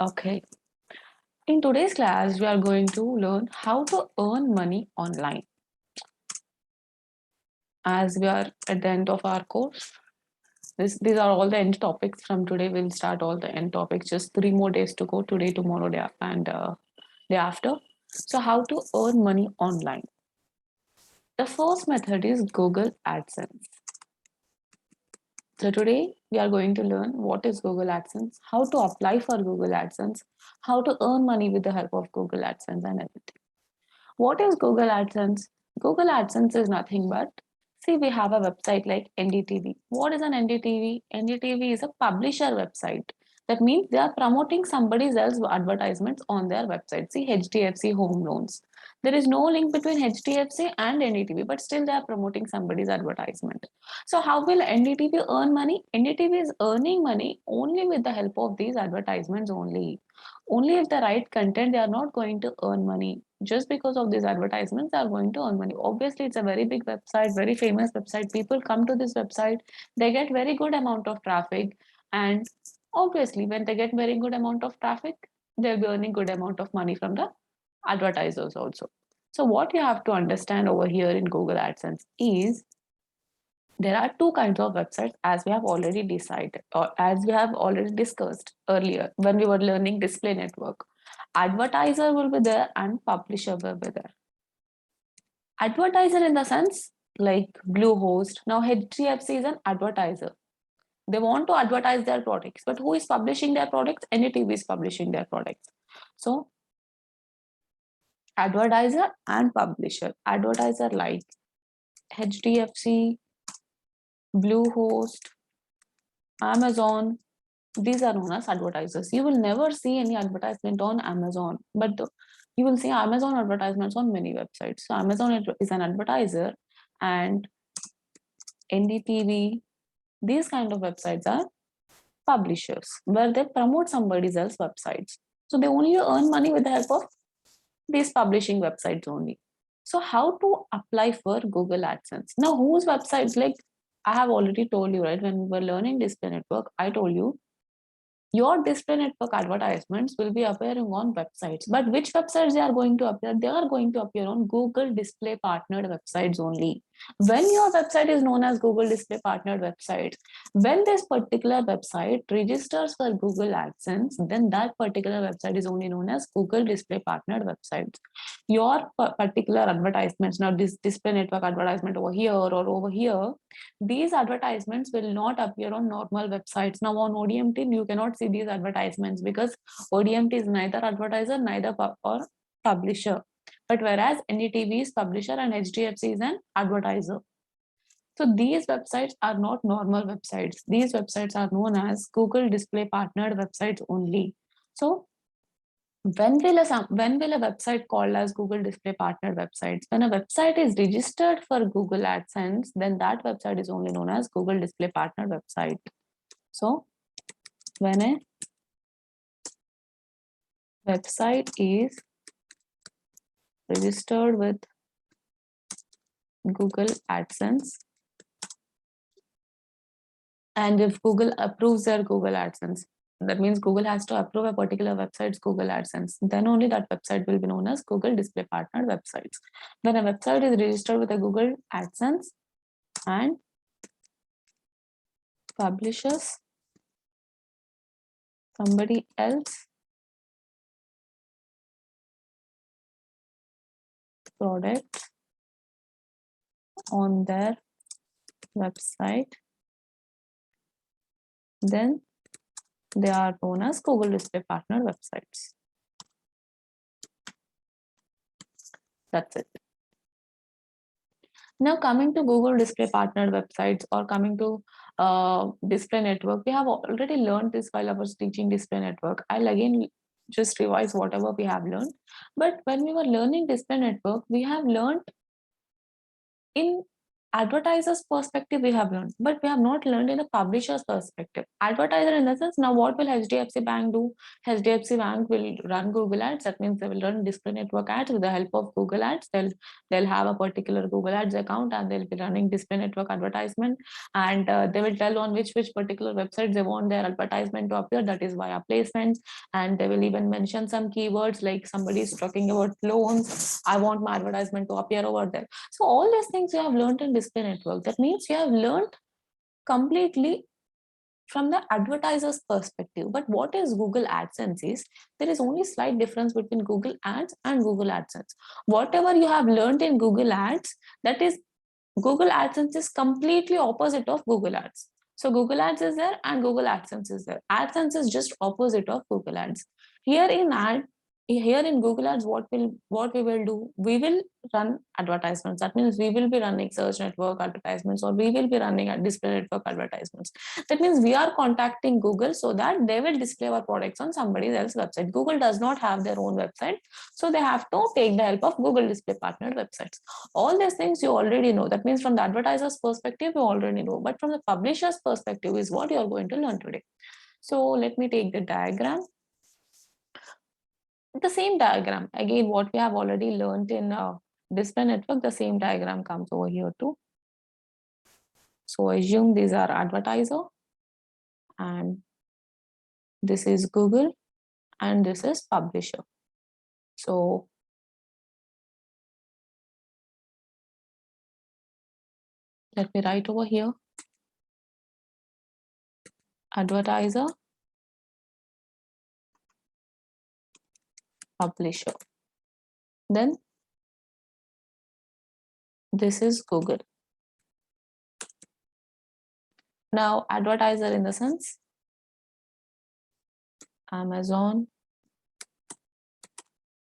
Okay. In today's class, we are going to learn how to earn money online. As we are at the end of our course, these are all the end topics from today. We'll start all the end topics. Just 3 more days to go. Today, tomorrow, day after, and day after. So, how to earn money online? The first method is Google AdSense. So today we are going to learn what is Google AdSense, how to apply for Google AdSense, how to earn money with the help of Google AdSense and everything. What is Google AdSense? Google AdSense is nothing but, see, we have a website like NDTV. What is an NDTV? NDTV is a publisher website. That means they are promoting somebody else's advertisements on their website. See, HDFC Home Loans. There is no link between HDFC and NDTV, but still they are promoting somebody's advertisement. So how will NDTV earn money? NDTV is earning money only with the help of these advertisements only. Only if the right content, they are not going to earn money. Just because of these advertisements, they are going to earn money. Obviously, it's a very big website, very famous website. People come to this website, they get very good amount of traffic. And obviously, when they get very good amount of traffic, they'll be earning good amount of money from the advertisers also. So what you have to understand over here in Google AdSense is there are two kinds of websites, as we have already decided, or as we have already discussed earlier when we were learning display network. Advertiser will be there and publisher will be there. Advertiser in the sense like Bluehost. Now HDFC is an advertiser. They want to advertise their products, but who is publishing their products? NDTV is publishing their products. So advertiser and publisher. Advertiser like HDFC, Bluehost, Amazon, these are known as advertisers. You will never see any advertisement on Amazon, but you will see Amazon advertisements on many websites. So Amazon is an advertiser, and NDTV, these kind of websites are publishers where they promote somebody else's websites. So they only earn money with the help of these publishing websites only. So how to apply for Google AdSense? Now, whose websites? Like I have already told you, right? When we were learning display network, I told you your display network advertisements will be appearing on websites. But which websites they are going to appear? They are going to appear on Google Display Partnered websites only. When your website is known as Google Display Partnered website, when this particular website registers for Google AdSense, then that particular website is only known as Google Display Partnered websites. Your particular advertisements, now this display network advertisement over here or over here, these advertisements will not appear on normal websites. Now on ODMT, you cannot see these advertisements because ODMT is neither advertiser, neither or publisher. But whereas NDTV is publisher and HDFC is an advertiser. So these websites are not normal websites. These websites are known as Google Display Partnered websites only. So when will a website called as Google Display Partner websites? When a website is registered for Google AdSense, then that website is only known as Google Display Partner website. So when a website is registered with Google AdSense, and if Google approves their Google AdSense, that means Google has to approve a particular website's Google AdSense, then only that website will be known as Google Display Partner websites. When a website is registered with a Google AdSense and publishes somebody else product on their website, then they are known as Google Display Partner websites. That's it. Now coming to Google Display Partner websites, or coming to display network, we have already learned this while I was teaching display network. I'll again just revise whatever we have learned. But when we were learning display network, we have learned in advertiser's perspective we have learned, but we have not learned in the publisher's perspective. Advertiser in the sense, now what will HDFC Bank do? HDFC Bank will run Google Ads. That means they will run display network ads with the help of Google Ads. They'll have a particular Google Ads account and they'll be running display network advertisement, and they will tell on which particular websites they want their advertisement to appear. That is via placements, and they will even mention some keywords like somebody is talking about loans. I want my advertisement to appear over there. So all these things you have learned in display network. That means you have learned completely from the advertiser's perspective. But what is Google AdSense is, there is only slight difference between Google Ads and Google AdSense. Whatever you have learned in Google Ads, that is Google AdSense is completely opposite of Google Ads. So Google Ads is there and Google AdSense is there. AdSense is just opposite of Google Ads. Here in Google Ads, what we will do? We will run advertisements. That means we will be running search network advertisements, or we will be running a display network advertisements. That means we are contacting Google so that they will display our products on somebody else's website. Google does not have their own website, so they have to take the help of Google display partner websites. All these things you already know. That means from the advertiser's perspective, you already know. But from the publisher's perspective is what you are going to learn today. So let me take the diagram. The same diagram, again, what we have already learned in display network, the same diagram comes over here too. So assume these are advertiser, and this is Google, and this is publisher. So let me write over here, advertiser, publisher. Then this is Google. Now advertiser in the sense, Amazon,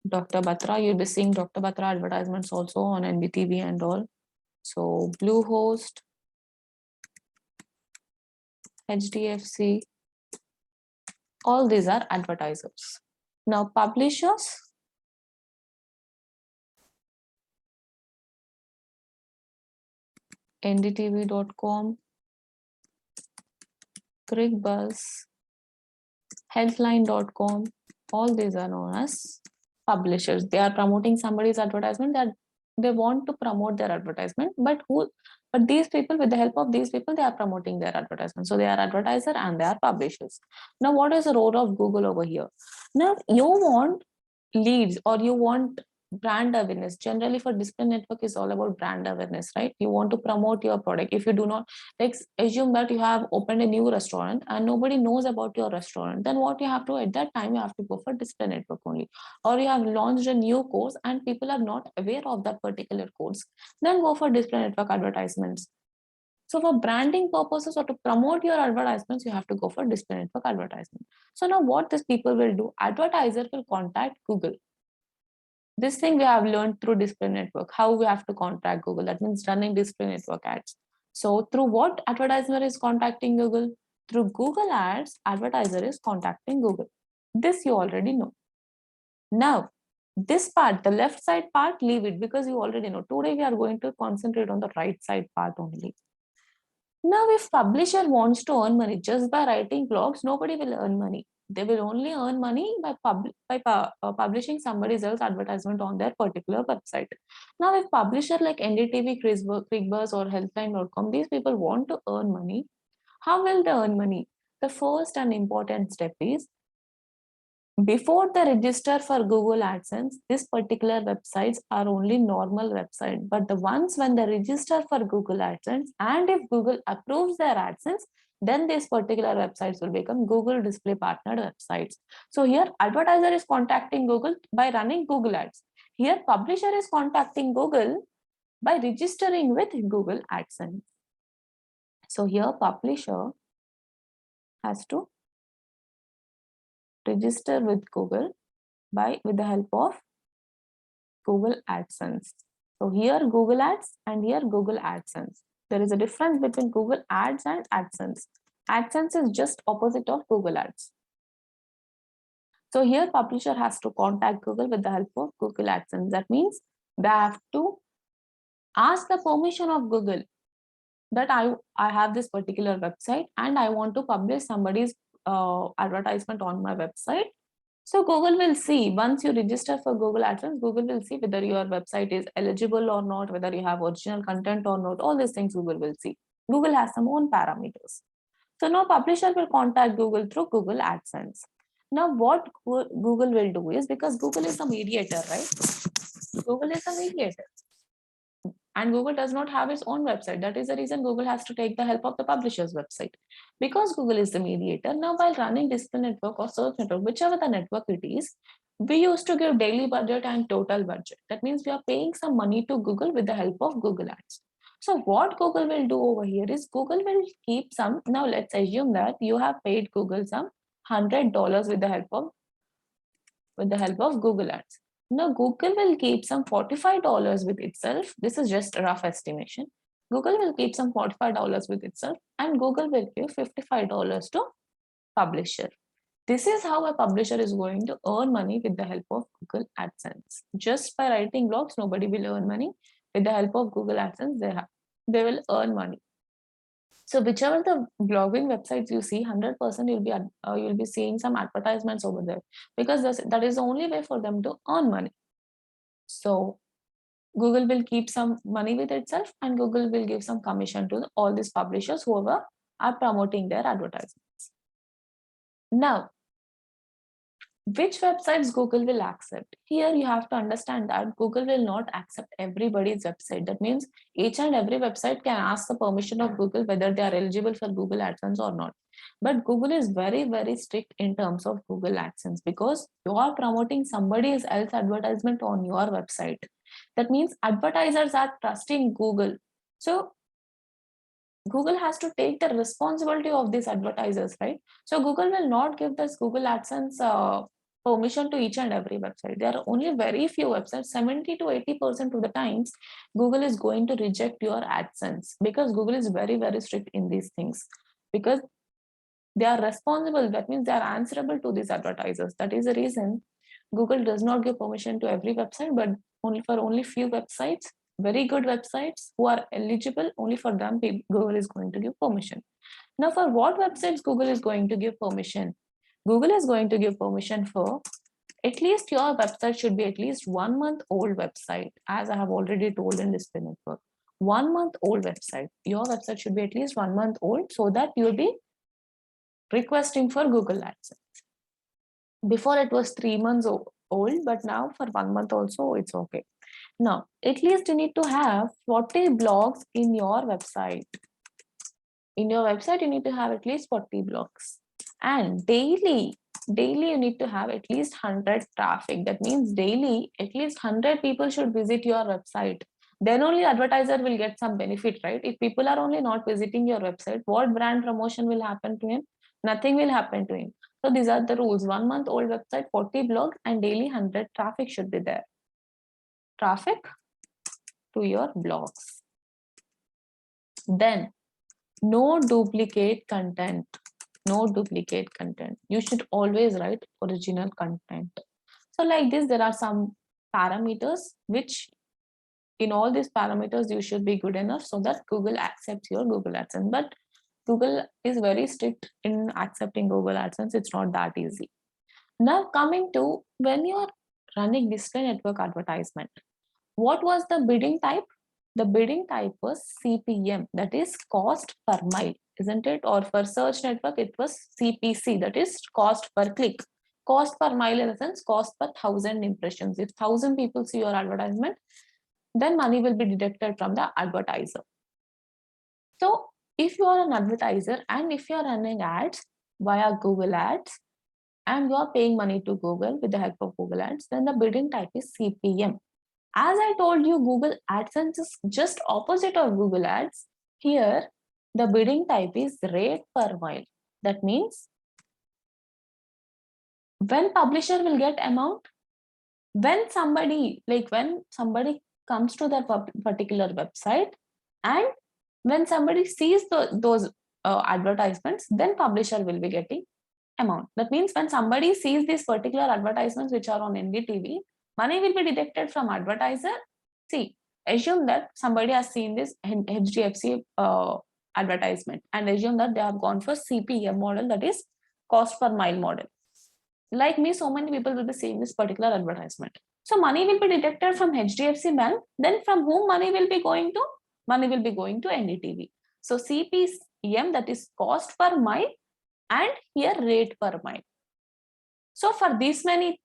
Dr. Batra. You'll be seeing Dr. Batra advertisements also on NDTV and all. So Bluehost, HDFC, all these are advertisers. Now publishers, ndtv.com, ClickBuzz, Healthline.com, all these are known as publishers. They are promoting somebody's advertisement, that they want to promote their advertisement, but these people, with the help of these people, they are promoting their advertisement. So they are advertiser and they are publishers. Now what is the role of Google over here? Now you want leads, or you want brand awareness. Generally for display network is all about brand awareness, right? You want to promote your product. If you do not, like, assume that you have opened a new restaurant and nobody knows about your restaurant, then what you have to, at that time you have to go for display network only. Or you have launched a new course and people are not aware of that particular course, then go for display network advertisements. So for branding purposes or to promote your advertisements, you have to go for display network advertisement. So now what these people will do, advertiser will contact Google. This thing we have learned through display network, how we have to contact Google. That means running display network ads. So through what advertiser is contacting Google? Through Google Ads, advertiser is contacting Google. This you already know. Now, this part, the left side part, leave it because you already know. Today we are going to concentrate on the right side part only. Now, if publisher wants to earn money just by writing blogs, nobody will earn money. They will only earn money by publishing somebody else's advertisement on their particular website. Now, if publisher like NDTV, ClickBuzz or Healthline.com, these people want to earn money, how will they earn money? The first and important step is, before they register for Google AdSense, this particular websites are only normal website. But the ones when they register for Google AdSense, and if Google approves their AdSense, then these particular websites will become Google display partnered websites. So here advertiser is contacting Google by running Google Ads. Here publisher is contacting Google by registering with Google AdSense. So here publisher has to register with Google with the help of Google AdSense. So here Google Ads and here Google AdSense. There is a difference between Google Ads and AdSense. AdSense is just opposite of Google Ads. So here publisher has to contact Google with the help of Google AdSense. That means they have to ask the permission of Google. that I have this particular website and I want to publish somebody's advertisement on my website. So Google will see, once you register for Google AdSense, Google will see whether your website is eligible or not, whether you have original content or not. All these things Google will see. Google has some own parameters. So now publisher will contact Google through Google AdSense. Now what Google will do is, because Google is a mediator, right? Google is a mediator. And Google does not have its own website. That is the reason Google has to take the help of the publisher's website. Because Google is the mediator, now while running display network or search network, whichever the network it is, we used to give daily budget and total budget. That means we are paying some money to Google with the help of Google Ads. So what Google will do over here is Google will keep some, now let's assume that you have paid Google some $100 with the help of Google Ads. Now Google will keep some $45 with itself. This is just a rough estimation. Google will keep some $45 with itself and Google will give $55 to publisher. This is how a publisher is going to earn money with the help of Google AdSense. Just by writing blogs, nobody will earn money. With the help of Google AdSense, they will earn money. So whichever the blogging websites you see, 100% you'll be seeing some advertisements over there, because that is the only way for them to earn money. So Google will keep some money with itself and Google will give some commission to all these publishers whoever are promoting their advertisements. Now, which websites Google will accept? Here you have to understand that Google will not accept everybody's website. That means each and every website can ask the permission of Google whether they are eligible for Google AdSense or not. But Google is very, very strict in terms of Google AdSense, because you are promoting somebody else's advertisement on your website. That means advertisers are trusting Google. So Google has to take the responsibility of these advertisers, right? So Google will not give this Google AdSense permission to each and every website. There are only very few websites, 70 to 80% of the times, Google is going to reject your AdSense, because Google is very, very strict in these things, because they are responsible. That means they are answerable to these advertisers. That is the reason Google does not give permission to every website, but only few websites, very good websites who are eligible, only for them Google is going to give permission. Now, for what websites Google is going to give permission? Google is going to give permission for at least your website should be at least 1 month old website, as I have already told in Display Network. 1 month old website. Your website should be at least 1 month old, so that you'll be requesting for Google AdSense. Before it was 3 months old, but now for 1 month also it's okay. Now, at least you need to have 40 blogs in your website. In your website, you need to have at least 40 blogs. And daily you need to have at least 100 traffic. That means daily, at least 100 people should visit your website. Then only advertiser will get some benefit, right? If people are only not visiting your website, what brand promotion will happen to him? Nothing will happen to him. So these are the rules. 1 month old website, 40 blogs, and daily 100 traffic should be there. Traffic to your blogs. Then no duplicate content. No duplicate content. You should always write original content. So like this, there are some parameters which in all these parameters you should be good enough so that Google accepts your Google AdSense. But Google is very strict in accepting Google AdSense. It's not that easy. Now coming to when you're running display network advertisement, what was the bidding type? The bidding type was CPM, that is cost per mile, isn't it? Or for search network, it was CPC, that is cost per click. Cost per mile in the sense cost per 1,000 impressions. If 1,000 people see your advertisement, then money will be deducted from the advertiser. So if you are an advertiser and if you are running ads via Google Ads and you are paying money to Google with the help of Google Ads, then the bidding type is CPM. As I told you, Google AdSense is just opposite of Google Ads. Here, the bidding type is rate per mile. That means when publisher will get amount, when somebody comes to that particular website and when somebody sees those advertisements, then publisher will be getting amount. That means when somebody sees these particular advertisements which are on NDTV, money will be deducted from advertiser. See, Assume that somebody has seen this HDFC advertisement and assume that they have gone for CPM model, that is cost per mile model. Like me, so many people will be seeing this particular advertisement. So money will be deducted from HDFC bank. Then from whom money will be going to? Money will be going to NDTV. So CPM, that is cost per mile, and here rate per mile. So for these many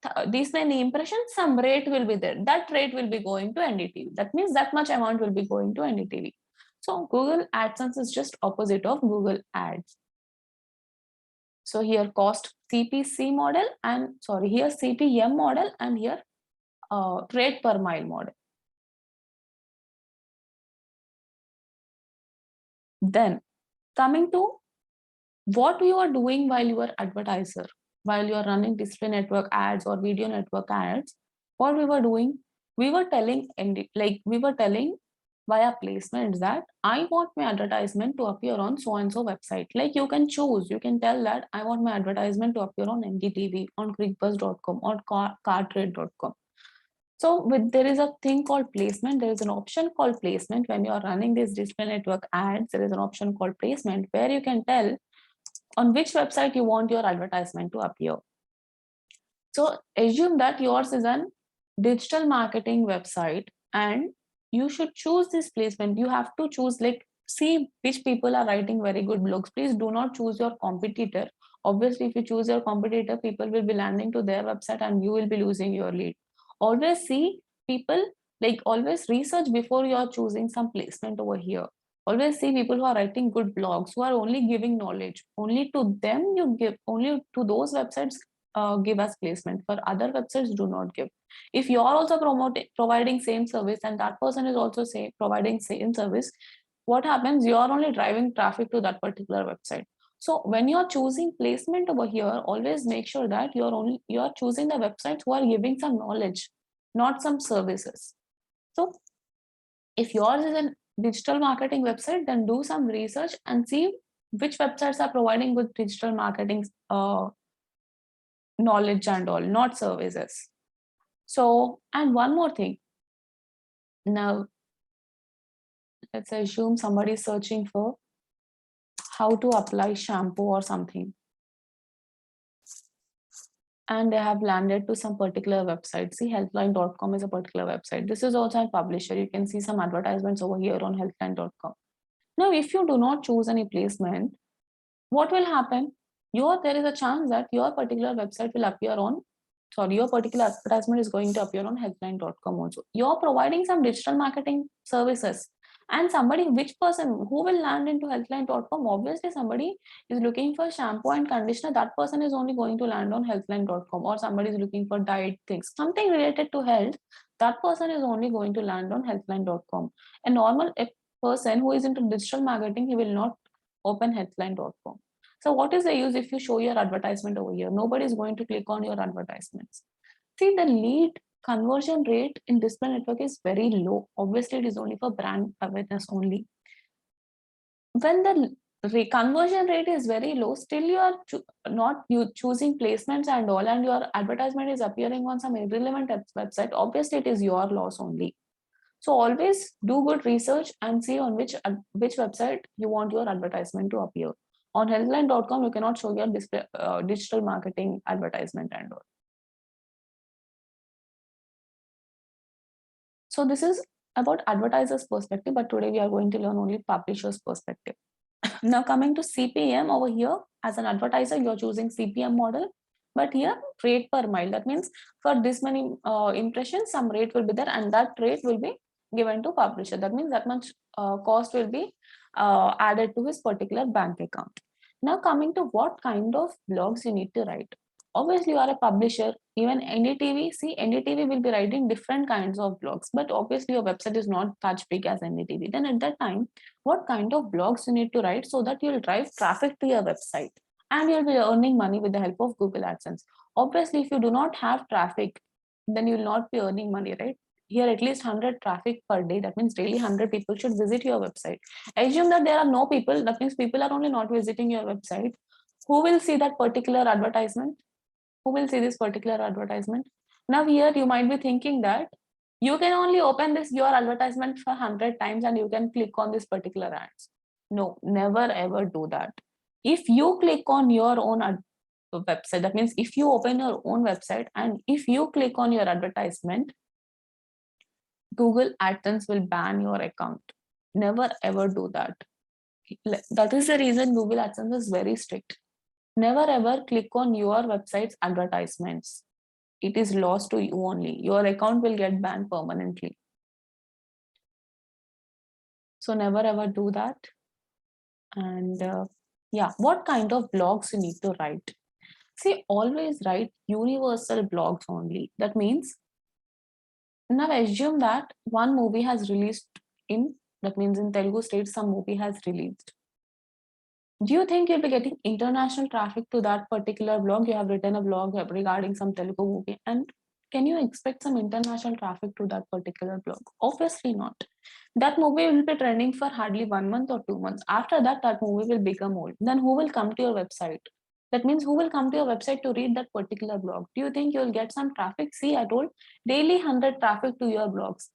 impressions, some rate will be there. That rate will be going to NDTV. That means that much amount will be going to NDTV. So Google AdSense is just opposite of Google Ads. So here cost CPC model and here CPM model and here rate per mile model. Then coming to what you are doing while you are advertiser, while you are running display network ads or video network ads, what we were doing, we were telling via placements that I want my advertisement to appear on so and so website. Like you can choose, you can tell that I want my advertisement to appear on NDTV, on quickbuzz.com, or cartrade.com. So there is a thing called placement. There is an option called placement. When you are running these display network ads, there is an option called placement where you can tell on which website you want your advertisement to appear. So assume that yours is an digital marketing website and you should choose this placement. You have to choose, like, see which people are writing very good blogs. Please do not choose your competitor. Obviously, if you choose your competitor, people will be landing to their website and you will be losing your lead. Always see people, like always research before you are choosing some placement over here. Always see people who are writing good blogs, who are only giving knowledge. Only to them you give, only to those websites give us placement. For other websites, do not give. If you are also providing same service and that person is also providing same service, what happens? You are only driving traffic to that particular website. So when you are choosing placement over here, always make sure that you are choosing the websites who are giving some knowledge, not some services. So if yours is a digital marketing website, then do some research and see which websites are providing good digital marketing knowledge and all, not services. So, and one more thing. Now, let's assume somebody is searching for how to apply shampoo or something. And they have landed to some particular website. See, healthline.com is a particular website. This is also a publisher. You can see some advertisements over here on healthline.com. Now, if you do not choose any placement, what will happen? There is a chance that your particular website will appear on, your particular advertisement is going to appear on healthline.com also. You're providing some digital marketing services. And which person who will land into healthline.com? Obviously, somebody is looking for shampoo and conditioner. That person is only going to land on healthline.com. Or somebody is looking for diet things, something related to health. That person is only going to land on healthline.com. A normal person who is into digital marketing, he will not open healthline.com. So what is the use if you show your advertisement over here? Nobody is going to click on your advertisements. See, the lead conversion rate in display network is very low. Obviously, it is only for brand awareness only. When the conversion rate is very low, still you are not choosing placements and all, and your advertisement is appearing on some irrelevant website. Obviously, it is your loss only. So always do good research and see on which website you want your advertisement to appear. On healthline.com, you cannot show your display, digital marketing advertisement and all. So this is about advertiser's perspective, but today we are going to learn only publisher's perspective. Now coming to CPM over here, as an advertiser, you're choosing CPM model, but here rate per mile. That means for this many impressions, some rate will be there and that rate will be given to publisher. That means that much cost will be added to his particular bank account. Now coming to what kind of blogs you need to write. Obviously, you are a publisher, even NDTV. See, NDTV will be writing different kinds of blogs, but obviously your website is not that big as NDTV. Then at that time, what kind of blogs you need to write so that you'll drive traffic to your website and you'll be earning money with the help of Google AdSense. Obviously, if you do not have traffic, then you'll not be earning money, right? Here, at least 100 traffic per day. That means daily 100 people should visit your website. Assume that there are no people. That means people are only not visiting your website. Who will see that particular advertisement? Who will see this particular advertisement? Now here you might be thinking that You can only open this your advertisement for 100 times and you can click on this particular ads. No, never ever do that. If you click on your own website, that means if you open your own website and if you click on your advertisement, Google AdSense will ban your account. Never ever do that. That is the reason Google AdSense is very strict. Never ever click on your website's advertisements. It is lost to you only. Your account will get banned permanently. So never ever do that. And yeah, what kind of blogs you need to write? See, always write universal blogs only. That means now assume that one movie has released in, that means in Telugu state, some movie has released. Do you think you'll be getting international traffic to that particular blog? You have written a blog regarding some Telugu movie, and can you expect some international traffic to that particular blog? Obviously not. That movie will be trending for hardly 1 month or 2 months. After that, that movie will become old. Then who will come to your website? That means who will come to your website to read that particular blog? Do you think you'll get some traffic? See, I told daily 100 traffic to your blogs.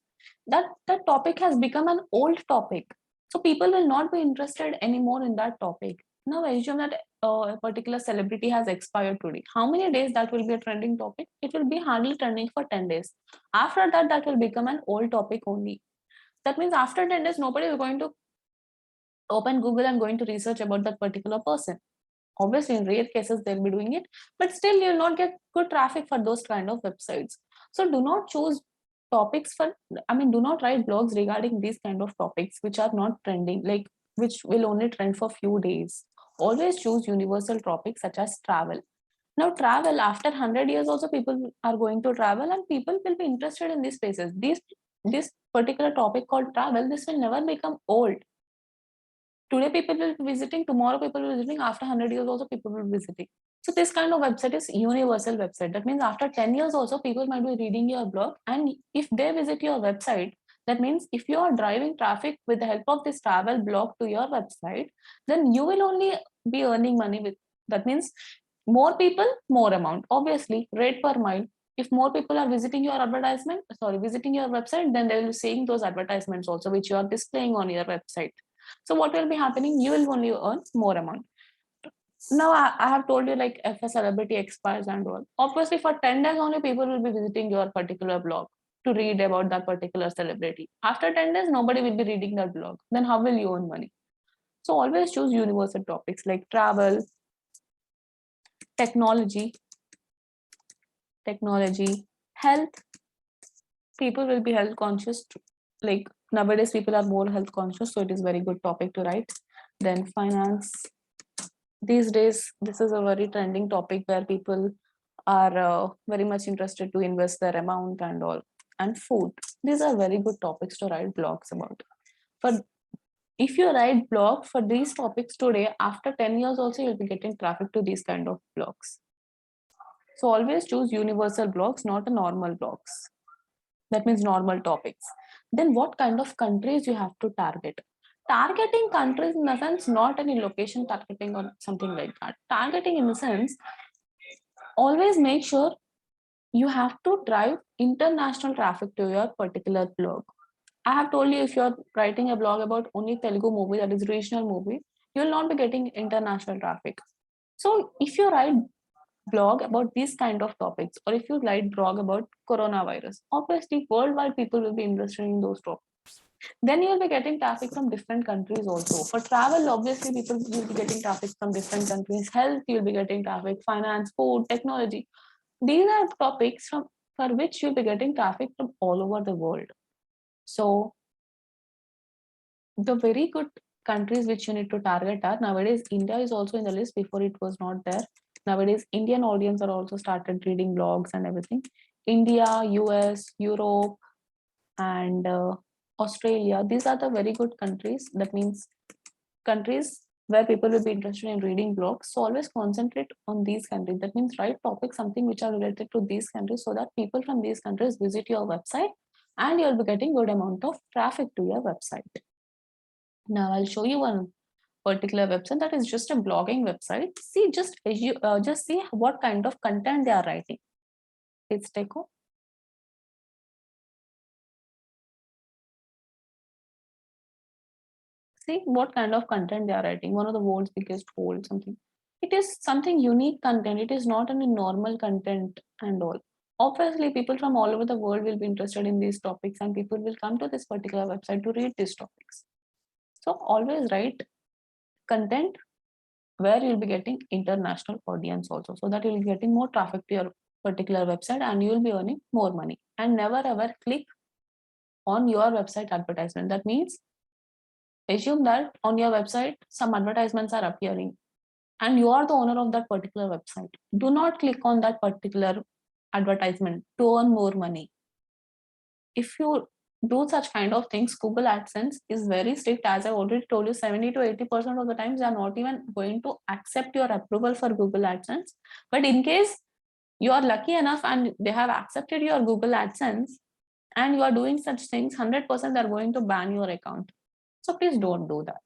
That topic has become an old topic. So people will not be interested anymore in that topic. Now assume that a particular celebrity has expired today. How many days that will be a trending topic? It will be hardly trending for 10 days. After that, that will become an old topic only. That means after 10 days, nobody is going to open Google and going to research about that particular person. Obviously, in rare cases, they'll be doing it, but still you'll not get good traffic for those kind of websites. So do not choose topics for, do not write blogs regarding these kind of topics which are not trending, like which will only trend for few days. Always choose universal topics such as travel. Now, travel after 100 years also people are going to travel and people will be interested in these spaces. This particular topic called travel, this will never become old. Today people will be visiting, tomorrow people will be visiting, after 100 years also people will be visiting. So this kind of website is universal website. That means after 10 years also people might be reading your blog, and if they visit your website, that means if you are driving traffic with the help of this travel blog to your website, then you will only be earning money with, that means more people, more amount. Obviously, rate per mile. If more people are visiting your visiting your website, then they will be seeing those advertisements also, which you are displaying on your website. So what will be happening? You will only earn more amount. Now I have told you, like if a celebrity expires and all, obviously for 10 days only people will be visiting your particular blog to read about that particular celebrity. After 10 days, nobody will be reading that blog. Then how will you earn money? So always choose universal topics like travel, technology, health. People will be health conscious. Like nowadays, people are more health conscious, so it is very good topic to write. Then finance. These days, this is a very trending topic where people are very much interested to invest their amount and all. And food. These are very good topics to write blogs about. But if you write blog for these topics today, after 10 years also, you'll be getting traffic to these kind of blogs. So always choose universal blogs, not a normal blogs. That means normal topics. Then what kind of countries you have to target? Targeting countries in the sense, not any location targeting or something like that. Targeting in the sense, always make sure you have to drive international traffic to your particular blog. I have told you, if you're writing a blog about only Telugu movie, that is regional movie, you will not be getting international traffic. So if you write blog about these kind of topics, or if you write blog about coronavirus, obviously worldwide people will be interested in those topics. Then you will be getting traffic from different countries also. For travel, obviously people will be getting traffic from different countries. Health, you'll be getting traffic. Finance, food, technology. These are topics for which you'll be getting traffic from all over the world. So the very good countries which you need to target are, nowadays India is also in the list. Before it was not there. Nowadays Indian audience are also started reading blogs and everything. India, US, Europe, and Australia, these are the very good countries. That means countries where people will be interested in reading blogs. So always concentrate on these countries. That means write topics, something which are related to these countries, so that people from these countries visit your website and you'll be getting good amount of traffic to your website. Now I'll show you one particular website that is just a blogging website. See, just see what kind of content they are writing. It's Teco. See what kind of content they are writing. One of the world's biggest hole, something. It is something unique content. It is not any normal content and all. Obviously, people from all over the world will be interested in these topics, and people will come to this particular website to read these topics. So always write content where you'll be getting international audience also, so that you'll be getting more traffic to your particular website and you'll be earning more money. And never ever click on your website advertisement. That means assume that on your website some advertisements are appearing and you are the owner of that particular website. Do not click on that particular advertisement to earn more money. If you do such kind of things, Google AdSense is very strict. As I already told you, 70 to 80% of the times they are not even going to accept your approval for Google AdSense. But in case you are lucky enough and they have accepted your Google AdSense and you are doing such things, 100% they are going to ban your account. So please don't do that.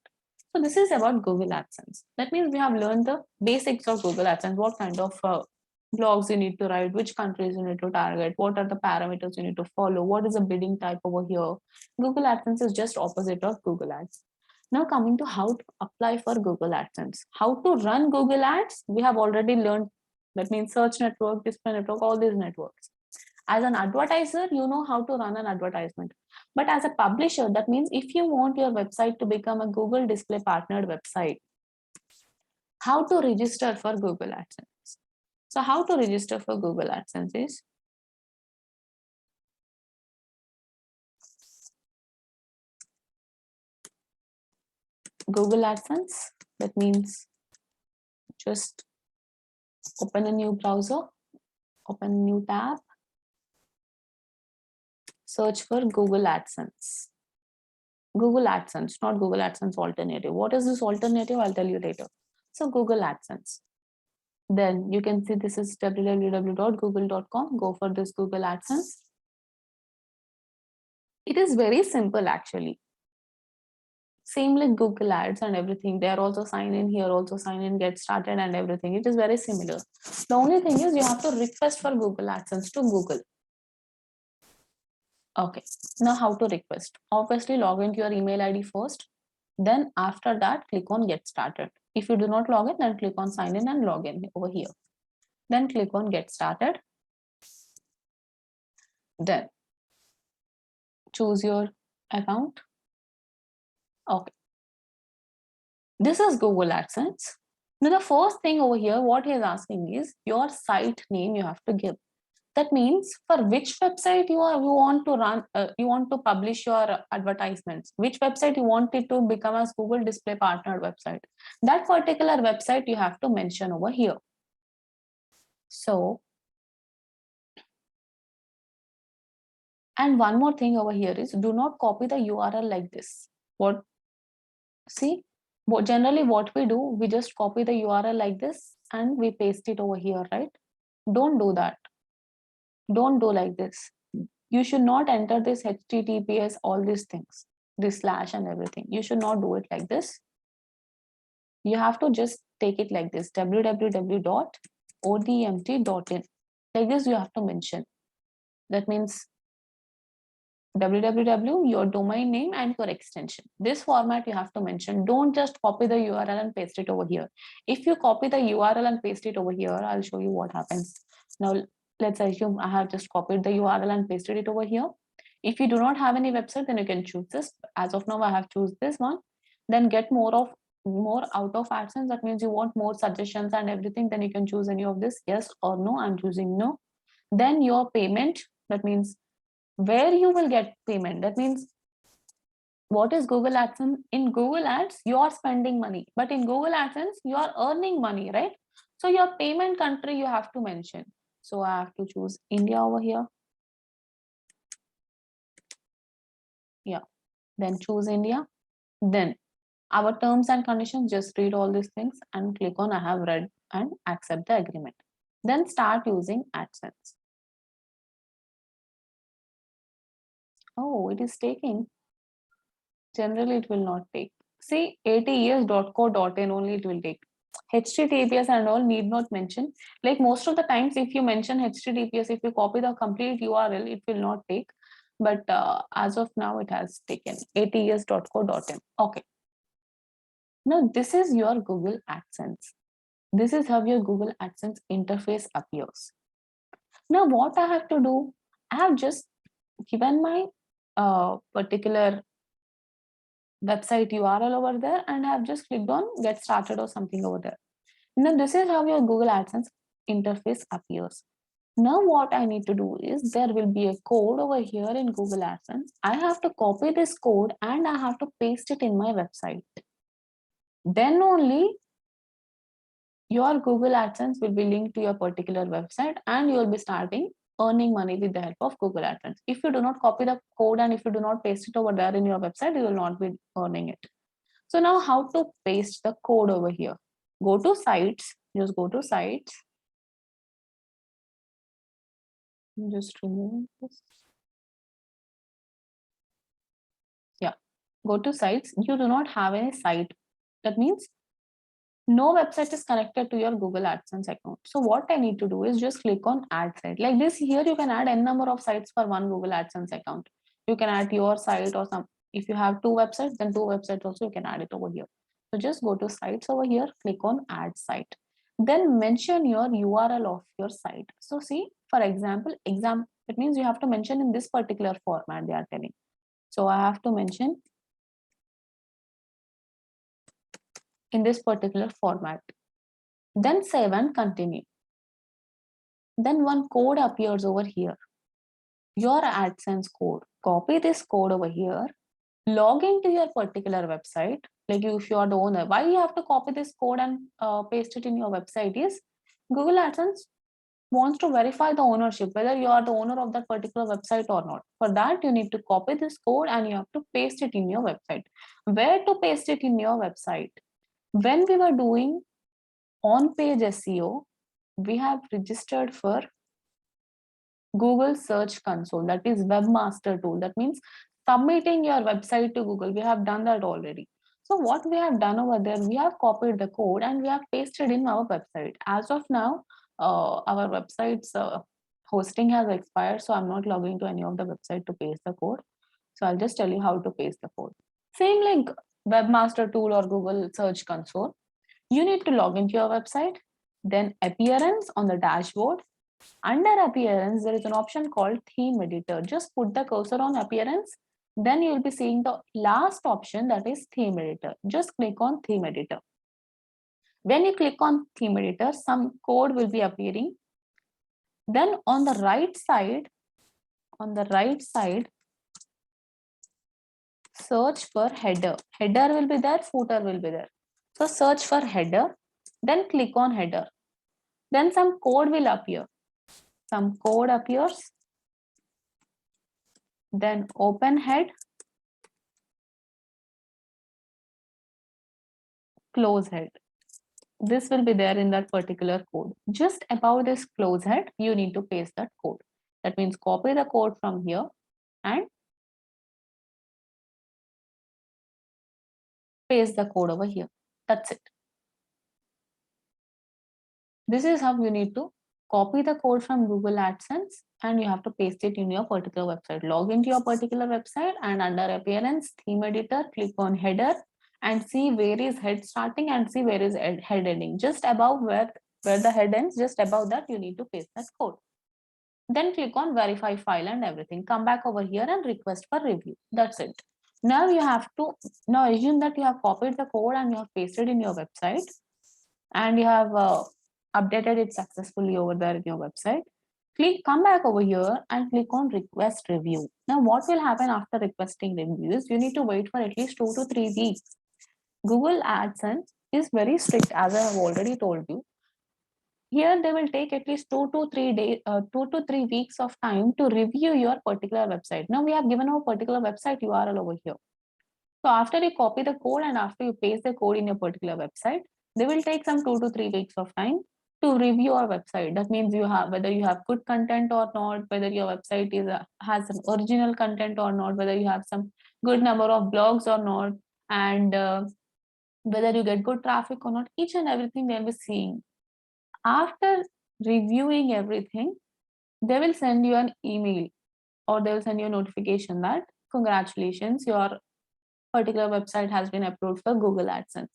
So this is about Google AdSense. That means we have learned the basics of Google AdSense, what kind of blogs you need to write, which countries you need to target, what are the parameters you need to follow, what is the bidding type over here. Google AdSense is just opposite of Google Ads. Now coming to how to apply for Google AdSense. How to run Google Ads, we have already learned. That means search network, display network, all these networks. As an advertiser, you know how to run an advertisement. But as a publisher, that means if you want your website to become a Google Display partnered website, how to register for Google AdSense? So how to register for Google AdSense is Google AdSense. That means just open a new browser, open a new tab, search for Google AdSense. Google AdSense, not Google AdSense alternative. What is this alternative? I'll tell you later. So Google AdSense. Then you can see this is www.google.com. Go for this Google AdSense. It is very simple actually. Same like Google Ads and everything. They are also sign in here, also sign in, get started and everything. It is very similar. The only thing is you have to request for Google AdSense to Google. Okay, now how to request? Obviously log into your email ID first. Then after that, click on get started. If you do not log in, then click on sign in and log in over here. Then click on get started. Then choose your account. Okay. This is Google AdSense. Now the first thing over here, what he is asking is your site name you have to give. That means for which website you want to run, you want to publish your advertisements, which website you want it to become as Google Display Partner website. That particular website you have to mention over here. So, and one more thing over here is do not copy the URL like this. What? See, generally what we do, we just copy the URL like this and we paste it over here, right? Don't do that. Don't do like this. You should not enter this HTTPS, all these things, this slash and everything. You should not do it like this. You have to just take it like this, www.odmt.in. Like this, you have to mention. That means www, your domain name and your extension. This format you have to mention. Don't just copy the URL and paste it over here. If you copy the URL and paste it over here, I'll show you what happens. Now, let's assume I have just copied the URL and pasted it over here. If you do not have any website, then you can choose this. As of now, I have chosen this one. Then get more out of AdSense. That means you want more suggestions and everything. Then you can choose any of this. Yes or no. I'm choosing no. Then your payment. That means where you will get payment. That means what is Google AdSense? In Google Ads, you are spending money, but in Google AdSense, you are earning money, right? So your payment country you have to mention. So I have to choose India over here. Yeah, then choose India. Then our terms and conditions, just read all these things and click on I have read and accept the agreement. Then start using AdSense. Oh, it is taking. Generally, it will not take. See, ats.co.in only it will take. HTTPS and all need not mention. Like most of the times, if you mention HTTPS, if you copy the complete URL, it will not take. But as of now, it has taken ats.co.in. Okay. Now this is your Google AdSense. This is how your Google AdSense interface appears. Now what I have to do, I have just given my particular website URL over there, and I have just clicked on get started or something over there. Now this is how your Google AdSense interface appears. Now what I need to do is there will be a code over here in Google AdSense. I have to copy this code and I have to paste it in my website. Then only your Google AdSense will be linked to your particular website and you will be starting earning money with the help of Google AdSense. If you do not copy the code and if you do not paste it over there in your website, you will not be earning it. So now how to paste the code over here? Go to sites, just go to sites. Just remove this. Yeah, go to sites. You do not have any site. That means no website is connected to your Google AdSense account. So what I need to do is just click on add site. Like this here, you can add n number of sites for one Google AdSense account. You can add your site or some, if you have two websites, then two websites also you can add it over here. So just go to sites over here, click on add site. Then mention your URL of your site. So see, for example, it means you have to mention in this particular format they are telling. So I have to mention in this particular format. Then save and continue. Then one code appears over here. Your AdSense code. Copy this code over here. Log into your particular website. Like if you are the owner, why you have to copy this code and paste it in your website is Google AdSense wants to verify the ownership, whether you are the owner of that particular website or not. For that, you need to copy this code and you have to paste it in your website. Where to paste it in your website? When we were doing on-page SEO, we have registered for Google Search Console, that is Webmaster Tool. That means submitting your website to Google. We have done that already. So what we have done over there, we have copied the code and we have pasted in our website. As of now, our website's hosting has expired, so I'm not logging to any of the website to paste the code. So I'll just tell you how to paste the code. Same like Webmaster Tool or Google Search Console. You need to log into your website, then appearance on the dashboard. Under appearance, there is an option called theme editor. Just put the cursor on appearance. Then you will be seeing the last option, that is theme editor. Just click on theme editor. When you click on theme editor, some code will be appearing. Then on the right side, search for header. Header will be there, footer will be there. So search for header, then click on header. Then some code will appear. Some code appears. Then open head, close head. This will be there in that particular code. Just above this close head, you need to paste that code. That means copy the code from here and paste the code over here. That's it. This is how you need to copy the code from Google AdSense and you have to paste it in your particular website. Log into your particular website and under appearance, theme editor, click on header and see where is head starting and see where is head ending. Just above where the head ends, just above that you need to paste that code. Then click on verify file and everything. Come back over here and request for review. That's it. Now you have to, now assume that you have copied the code and you have pasted in your website and you have updated it successfully over there in your website. Come back over here and click on request review. Now what will happen after requesting reviews? You need to wait for at least 2 to 3 weeks. Google AdSense is very strict, as I have already told you. Here they will take at least 2 to 3 days, 2 to 3 weeks of time to review your particular website. Now we have given our particular website URL over here. So after you copy the code and after you paste the code in your particular website, they will take some 2 to 3 weeks of time to review your website. That means you have whether you have good content or not, whether your website has some original content or not, whether you have some good number of blogs or not, and whether you get good traffic or not. Each and everything they'll be seeing. After reviewing everything, they will send you an email or they will send you a notification that congratulations, your particular website has been approved for Google AdSense.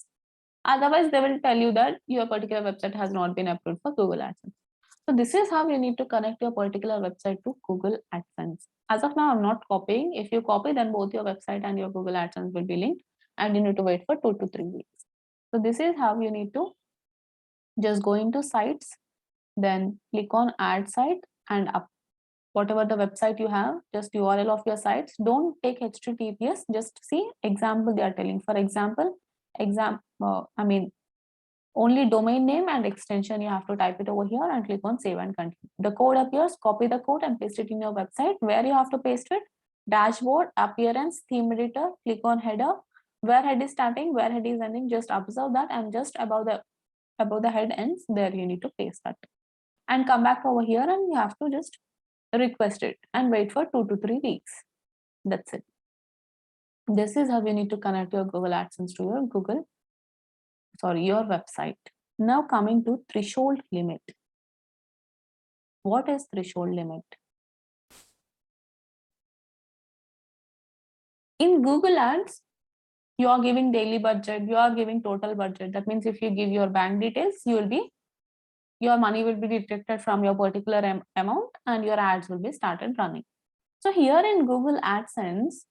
Otherwise, they will tell you that your particular website has not been approved for Google AdSense. So this is how you need to connect your particular website to Google AdSense. As of now, I'm not copying. If you copy, then both your website and your Google AdSense will be linked, and you need to wait for 2 to 3 weeks. So this is how you need to just go into sites, then click on add site and up. Whatever the website you have, just URL of your sites. Don't take HTTPS. Just see example they are telling. For example, only domain name and extension you have to type it over here and click on save and continue. The code appears, copy the code and paste it in your website. Where you have to paste it? Dashboard, appearance, theme editor, click on header. Where head is starting, where head is ending, just observe that, and just above the head ends, there you need to paste that. And come back over here and you have to just request it and wait for 2 to 3 weeks. That's it. This is how you need to connect your Google AdSense to your website. Now coming to threshold limit. What is threshold limit? In Google Ads, you are giving daily budget, you are giving total budget. That means if you give your bank details, your money will be deducted from your particular amount and your ads will be started running. So here in Google AdSense,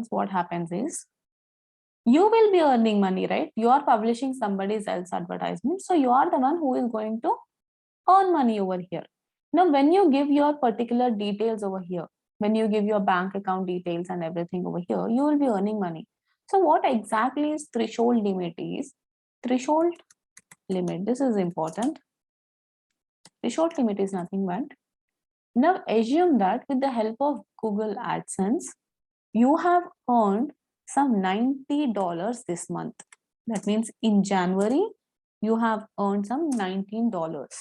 what happens is, you will be earning money, right? You are publishing somebody else's advertisement. So you are the one who is going to earn money over here. Now, when you give your particular details over here, when you give your bank account details and everything over here, you will be earning money. So what exactly is threshold limit is? Threshold limit, this is important. Threshold limit is nothing but, now assume that with the help of Google AdSense, you have earned some $90 this month. That means in January, you have earned some $90.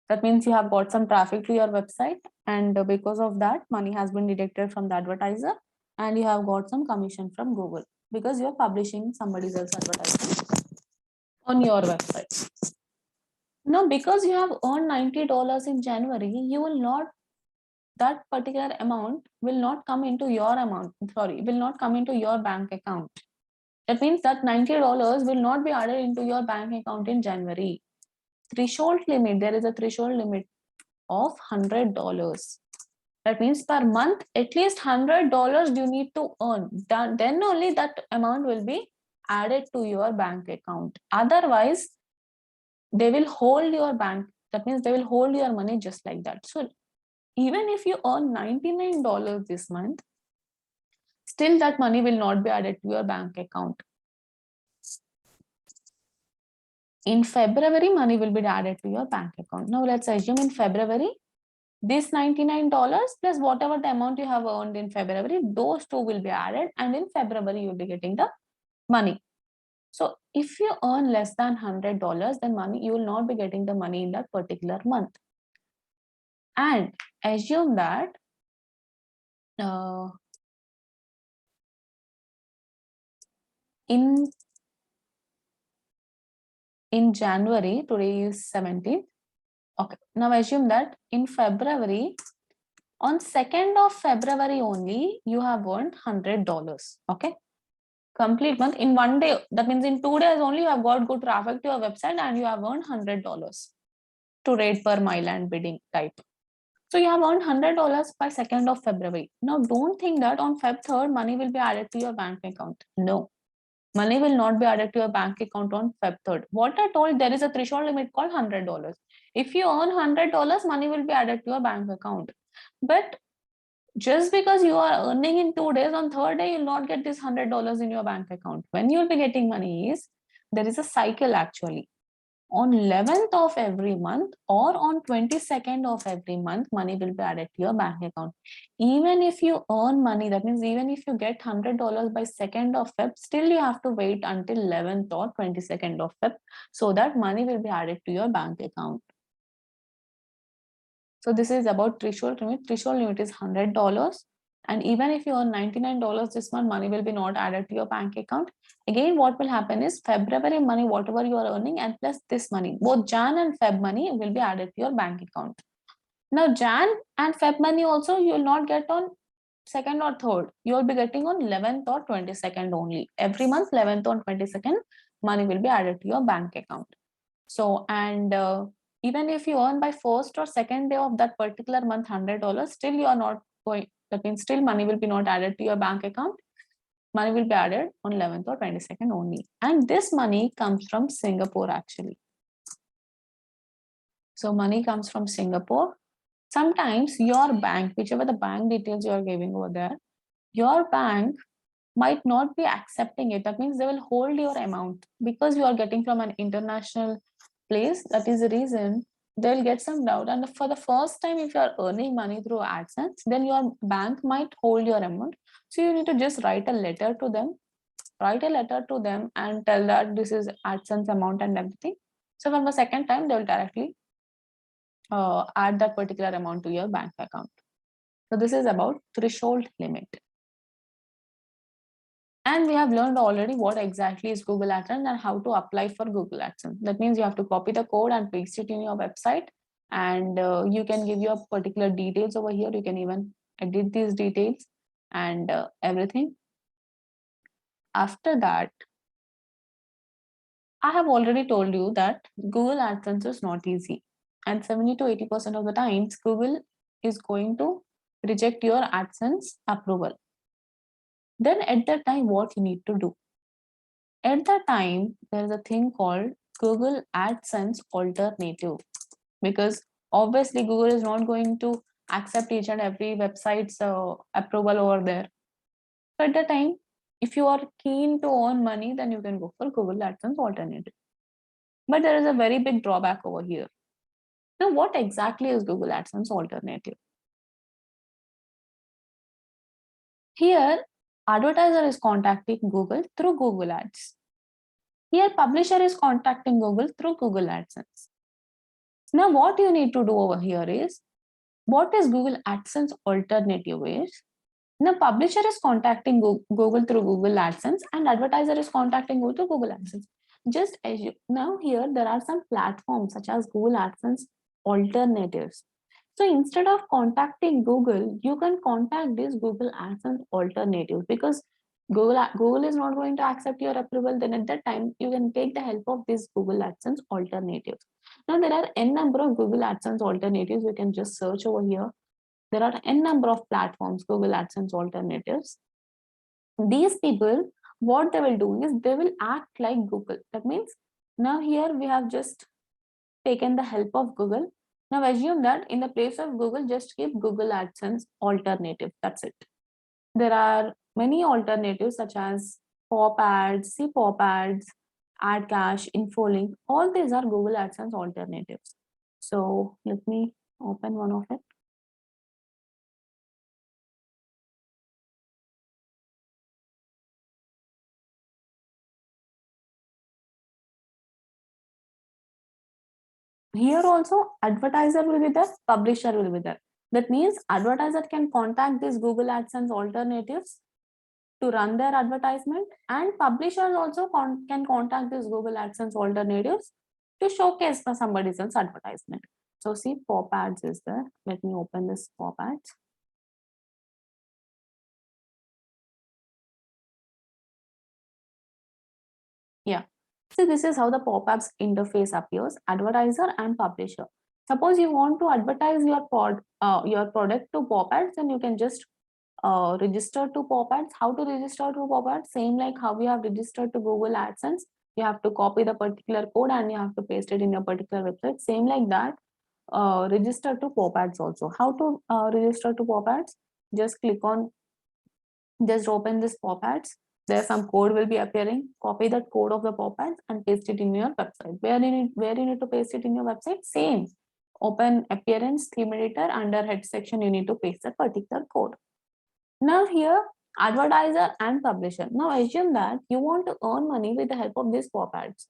That means you have got some traffic to your website, and because of that, money has been deducted from the advertiser, and you have got some commission from Google because you're publishing somebody else's advertisement on your website. Now, because you have earned $90 in January, you will not, that particular amount will not come into your will not come into your bank account. That means that $90 will not be added into your bank account in January. Threshold limit, there is a threshold limit of $100. That means per month, at least $100 you need to earn. Then only that amount will be added to your bank account. Otherwise, they will hold your bank. That means they will hold your money just like that. So even if you earn $99 this month, still that money will not be added to your bank account. In February, money will be added to your bank account. Now let's assume in February, this $99 plus whatever the amount you have earned in February, those two will be added, and in February you'll be getting the money. So if you earn less than $100, then you will not be getting the money in that particular month. And assume that in January, today is 17th. Okay, now assume that in February, on 2nd of February only, you have earned $100. Okay, complete month in 1 day. That means in 2 days only you have got good traffic to your website and you have earned $100 to rate per mile and bidding type. So you have earned $100 by 2nd of February. Now don't think that on Feb 3rd money will be added to your bank account. No, money will not be added to your bank account on Feb 3rd. What I told, there is a threshold limit called $100. If you earn $100, money will be added to your bank account. But just because you are earning in 2 days, on 3rd day, you'll not get this $100 in your bank account. When you'll be getting money is, there is a cycle actually. On 11th of every month or on 22nd of every month, money will be added to your bank account. Even if you earn money, that means even if you get $100 by 2nd of Feb, still you have to wait until 11th or 22nd of Feb so that money will be added to your bank account. So this is about threshold limit. Threshold limit is $100. And even if you earn $99 this month, money will be not added to your bank account. Again, what will happen is February money, whatever you are earning, and plus this money, both Jan and Feb money will be added to your bank account. Now, Jan and Feb money also you will not get on second or third, you'll be getting on 11th or 22nd only. Every month, 11th or 22nd, money will be added to your bank account. So, and even if you earn by first or second day of that particular month $100, still you are not going, that means still money will be not added to your bank account. Money will be added on 11th or 22nd only. And this money comes from Singapore actually. So money comes from Singapore. Sometimes your bank, whichever the bank details you are giving over there, your bank might not be accepting it. That means they will hold your amount because you are getting from an international place. That is the reason they'll get some doubt. And for the first time, if you are earning money through AdSense, then your bank might hold your amount. So you need to just write a letter to them. Write a letter to them and tell that this is AdSense amount and everything. So from the second time, they will directly add that particular amount to your bank account. So this is about threshold limit. And we have learned already what exactly is Google AdSense and how to apply for Google AdSense. That means you have to copy the code and paste it in your website, and you can give your particular details over here. You can even edit these details and everything. After that, I have already told you that Google AdSense is not easy. And 70 to 80% of the times, Google is going to reject your AdSense approval. Then at that time, what you need to do? At that time, there is a thing called Google AdSense alternative, because obviously Google is not going to accept each and every website's approval over there. So at that time, if you are keen to earn money, then you can go for Google AdSense alternative. But there is a very big drawback over here. Now, what exactly is Google AdSense alternative? Here, advertiser is contacting Google through Google Ads. Here, publisher is contacting Google through Google AdSense. Now, what you need to do over here is, what is Google AdSense alternative is, now publisher is contacting Google through Google AdSense and advertiser is contacting Google through Google AdSense. Just as you, now here there are some platforms such as Google AdSense alternatives. So instead of contacting Google, you can contact this Google AdSense alternative, because Google is not going to accept your approval. Then at that time, you can take the help of this Google AdSense alternatives. Now there are n number of Google AdSense alternatives. You can just search over here. There are n number of platforms, Google AdSense alternatives. These people, what they will do is they will act like Google. That means now here we have just taken the help of Google. Now assume that in the place of Google, just keep Google AdSense alternative. That's it. There are many alternatives such as pop ads, see pop ads, ad cache, infolink. All these are Google AdSense alternatives. So let me open one of it. Here also advertiser will be there, publisher will be there. That means advertiser can contact these Google AdSense alternatives to run their advertisement, and publishers also can contact these Google AdSense alternatives to showcase the somebody else's advertisement. So see, pop ads is there. Let me open this pop ads. Yeah. So this is how the pop-ups interface appears, advertiser and publisher. Suppose you want to advertise your product to pop ads, then you can just register to pop ads. How to register to pop ads? Same like how we have registered to Google AdSense. You have to copy the particular code and you have to paste it in your particular website. Same like that, register to pop ads also. How to register to pop ads? Just click on, just open this pop ads. There some code will be appearing. Copy that code of the pop ads and paste it in your website. Where you need to paste it in your website? Same. Open appearance theme editor, under head section you need to paste that particular code. Now here, advertiser and publisher. Now assume that you want to earn money with the help of these pop ads.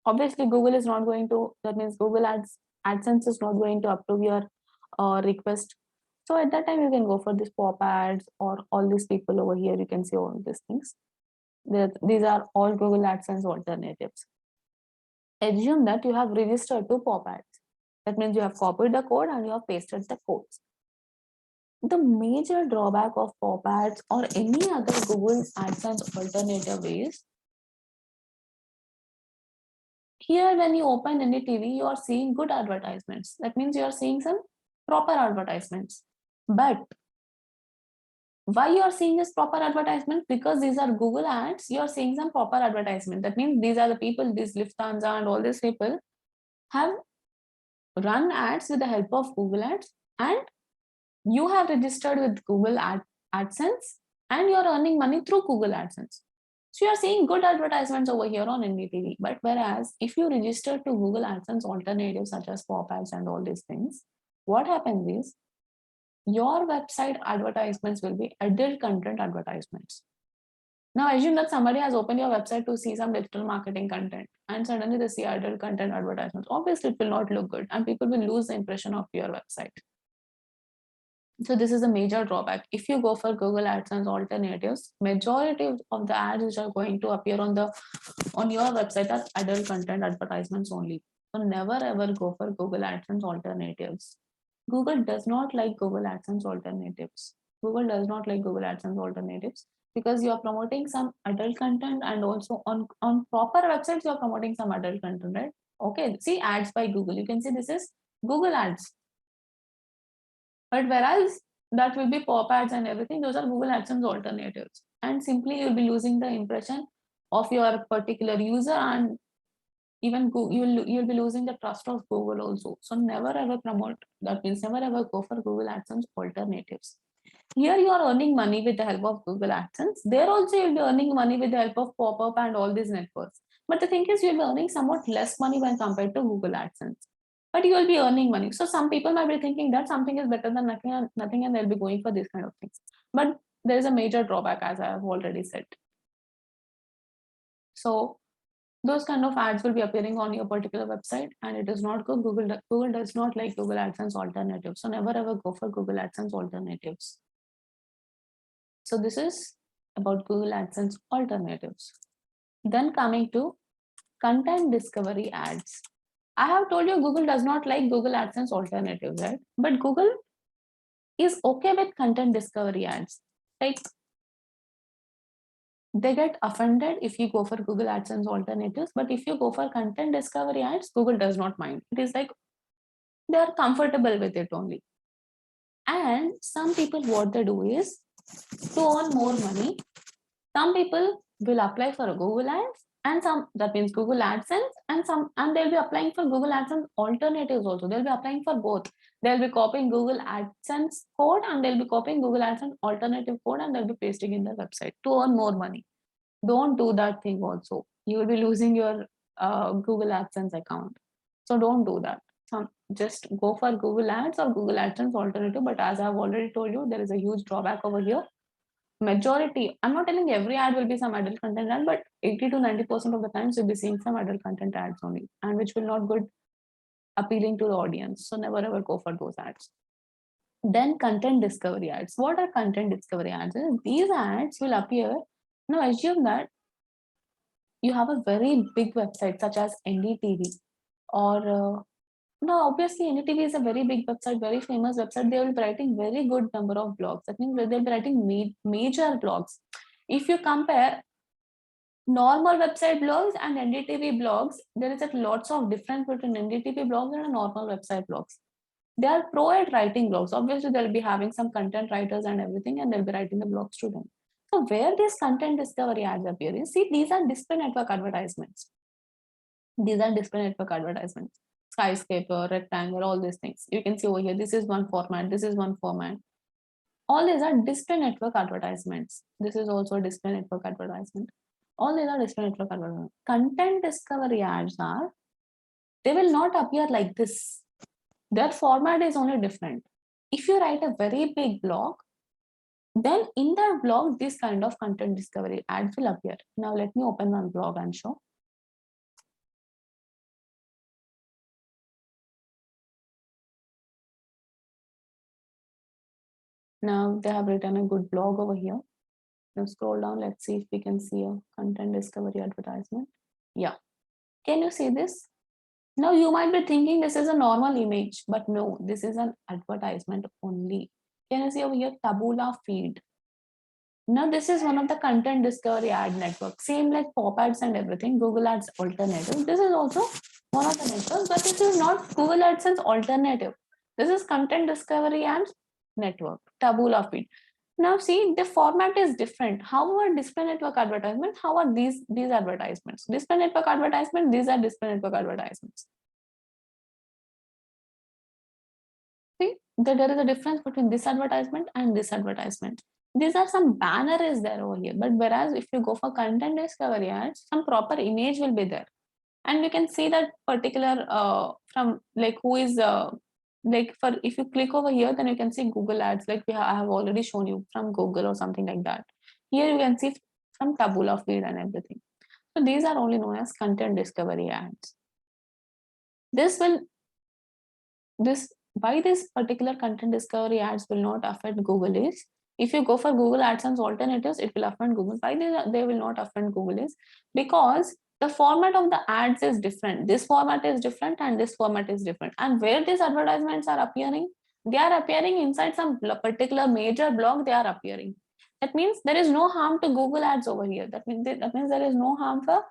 Obviously Google is not going to, that means Google AdSense is not going to approve your request. So at that time you can go for this pop ads or all these people over here. You can see all these things. These are all Google AdSense alternatives. Assume that you have registered to pop ads. That means you have copied the code and you have pasted the codes. The major drawback of pop ads or any other Google AdSense alternative is, here when you open any TV, you are seeing good advertisements. That means you are seeing some proper advertisements. But why you are seeing this proper advertisement? Because these are Google ads, you are seeing some proper advertisement. That means these are the people, these Lufthansa and all these people have run ads with the help of Google ads, and you have registered with AdSense, and you're earning money through Google AdSense. So you're seeing good advertisements over here on NDTV. But whereas if you register to Google AdSense alternatives such as pop ads and all these things, what happens is your website advertisements will be adult content advertisements. Now assume that somebody has opened your website to see some digital marketing content, and suddenly they see adult content advertisements. Obviously, it will not look good, and people will lose the impression of your website. So this is a major drawback. If you go for Google AdSense alternatives, majority of the ads which are going to appear on your website are adult content advertisements only. So never ever go for Google AdSense alternatives. Google does not like Google AdSense alternatives. Google does not like Google AdSense alternatives because you are promoting some adult content, and also on proper websites you are promoting some adult content, right? Okay, see ads by Google. You can see this is Google ads. But whereas that will be pop ads and everything, those are Google AdSense alternatives. And simply you'll be losing the impression of your particular user, and even you'll be losing the trust of Google also. So never ever promote, that means never ever go for Google AdSense alternatives. Here you are earning money with the help of Google AdSense. There also you'll be earning money with the help of pop-up and all these networks. But the thing is, you'll be earning somewhat less money when compared to Google AdSense. But you will be earning money. So some people might be thinking that something is better than nothing, and they'll be going for these kind of things. But there is a major drawback, as I have already said. So those kind of ads will be appearing on your particular website, and it is not good. Google does not like Google AdSense alternatives. So never ever go for Google AdSense alternatives. So this is about Google AdSense alternatives. Then coming to content discovery ads. I have told you Google does not like Google AdSense alternatives, right? But Google is okay with content discovery ads. Like, they get offended if you go for Google AdSense alternatives, but if you go for content discovery ads, Google does not mind. It is like they are comfortable with it only. And some people, what they do is, to earn more money, some people will apply for a Google ads, and some, that means Google AdSense, and they'll be applying for Google AdSense alternatives also. They'll be applying for both. They'll be copying Google AdSense code, and they'll be copying Google AdSense alternative code, and they'll be pasting in their website to earn more money. Don't do that thing also. You will be losing your Google AdSense account. So don't do that. Just go for Google Ads or Google AdSense alternative. But as I've already told you, there is a huge drawback over here. Majority, I'm not telling every ad will be some adult content ad, but 80 to 90% of the times you'll be seeing some adult content ads only, and which will not good appealing to the audience. So never ever go for those ads. Then content discovery ads. What are content discovery ads? These ads will appear. Now assume that you have a very big website such as NDTV, or no, obviously NDTV is a very big website, very famous website. They will be writing very good number of blogs. That means they'll be writing major blogs. If you compare normal website blogs and NDTV blogs, there is a lots of difference between NDTV blogs and normal website blogs. They are pro at writing blogs. Obviously, they'll be having some content writers and everything, and they'll be writing the blogs to them. So where this content discovery ads appear, you see, these are display network advertisements. These are display network advertisements. Skyscraper, rectangle, all these things. You can see over here, this is one format, this is one format. All these are display network advertisements. This is also a display network advertisement. All these are display network advertisements. Content discovery ads are, they will not appear like this. Their format is only different. If you write a very big blog, then in that blog, this kind of content discovery ads will appear. Now let me open one blog and show. Now they have written a good blog over here. Now scroll down, let's see if we can see a content discovery advertisement. Yeah, can you see this? Now you might be thinking this is a normal image, but no, this is an advertisement only. Can you see over here, tabula feed? Now this is one of the content discovery ad network. Same like pop ads and everything, Google Ads alternative. This is also one of the networks, but this is not Google AdSense alternative. This is content discovery ads network, tabula feed. Now see, the format is different. How are display network advertisements? How are these advertisements? Display network advertisement, these are display network advertisements. See, there is a difference between this advertisement and this advertisement. These are some banner is there over here, but whereas if you go for content discovery ads, some proper image will be there, and you can see that particular from like who is like for if you click over here, then you can see Google ads like I have already shown you from Google or something like that. Here you can see from tabula feed and everything. So these are only known as content discovery ads. This will this why this particular content discovery ads will not affect Google is, if you go for Google AdSense alternatives, it will offend Google. Why they will not offend Google is because the format of the ads is different. This format is different and this format is different. And where these advertisements are appearing, they are appearing inside some particular major blog. They are appearing. That means there is no harm to Google ads over here. That means there is no harm for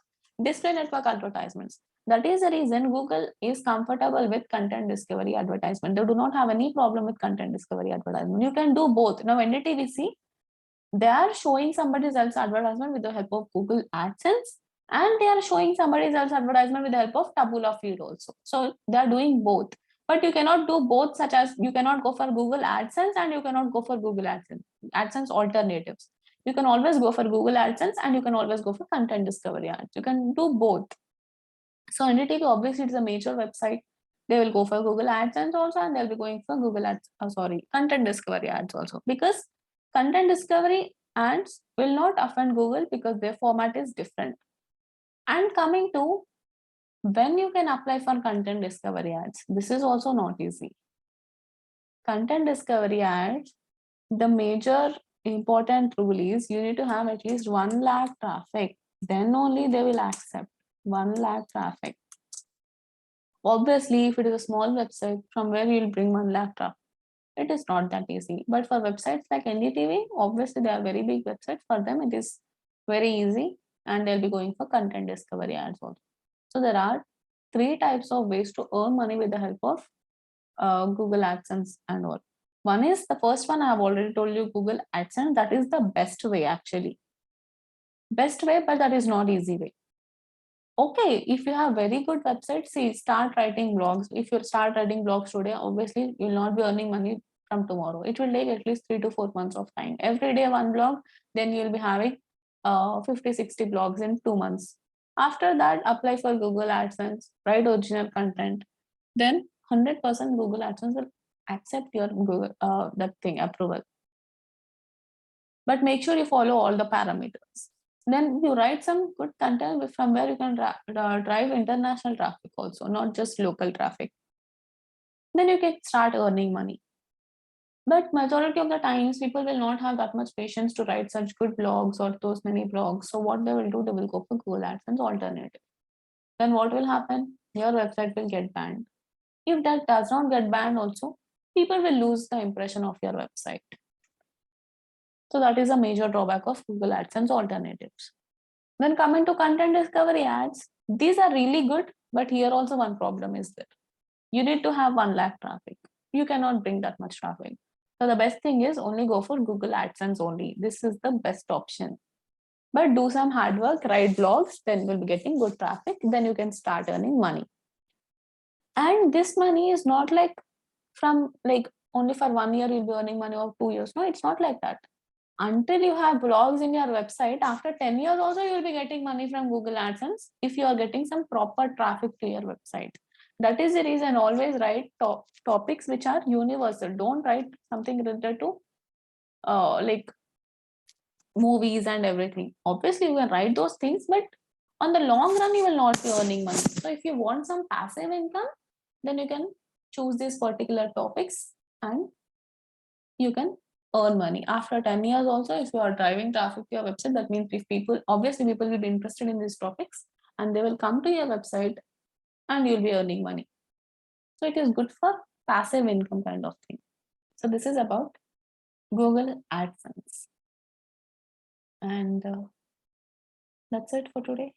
display network advertisements. That is the reason Google is comfortable with content discovery advertisement. They do not have any problem with content discovery advertisement. You can do both. Now, NDTV, they are showing somebody else's advertisement with the help of Google AdSense, and they are showing somebody else's advertisement with the help of tabula feed also. So they are doing both. But you cannot do both, such as you cannot go for Google AdSense and you cannot go for Google AdSense alternatives. You can always go for Google AdSense and you can always go for content discovery ads. You can do both. So NDTV, obviously it's a major website. They will go for Google AdSense also, and they'll be going for Google Ads, content discovery ads also, because content discovery ads will not offend Google because their format is different. And coming to when you can apply for content discovery ads, this is also not easy. Content discovery ads, the major important rule is you need to have at least 1 lakh traffic. Then only they will accept 1 lakh traffic. Obviously, if it is a small website, from where you'll bring 1 lakh traffic? It is not that easy. But for websites like NDTV, obviously they are very big websites. For them, it is very easy, and they'll be going for content discovery ads also. So there are 3 types of ways to earn money with the help of Google AdSense and all. One is the first one I have already told you, Google AdSense. That is the best way actually. Best way, but that is not easy way. Okay, if you have very good websites, see, start writing blogs. If you start writing blogs today, obviously you'll not be earning money from tomorrow. It will take at least 3 to 4 months of time. Every day one blog, then you'll be having 50, 60 blogs in 2 months. After that, apply for Google AdSense, write original content. Then 100% Google AdSense will accept your Google that thing approval. But make sure you follow all the parameters. Then you write some good content from where you can drive international traffic also, not just local traffic. Then you can start earning money. But majority of the times, people will not have that much patience to write such good blogs or those many blogs. So what they will do, they will go for Google AdSense alternative. Then what will happen? Your website will get banned. If that does not get banned also, people will lose the impression of your website. So that is a major drawback of Google AdSense alternatives. Then coming to content discovery ads, these are really good, but here also one problem is that you need to have 1 lakh traffic. You cannot bring that much traffic. So the best thing is only go for Google AdSense only. This is the best option. But do some hard work, write blogs, then you'll be getting good traffic. Then you can start earning money. And this money is not like from like only for 1 year you'll be earning money or 2 years. No, it's not like that. Until you have blogs in your website, after 10 years also you'll be getting money from Google AdSense if you are getting some proper traffic to your website. That is the reason always write topics which are universal. Don't write something related to like movies and everything. Obviously you can write those things, but on the long run you will not be earning money. So if you want some passive income, then you can choose these particular topics and you can earn money. After 10 years also, if you are driving traffic to your website, that means if people will be interested in these topics and they will come to your website and you'll be earning money. So it is good for passive income kind of thing. So this is about Google AdSense. And that's it for today.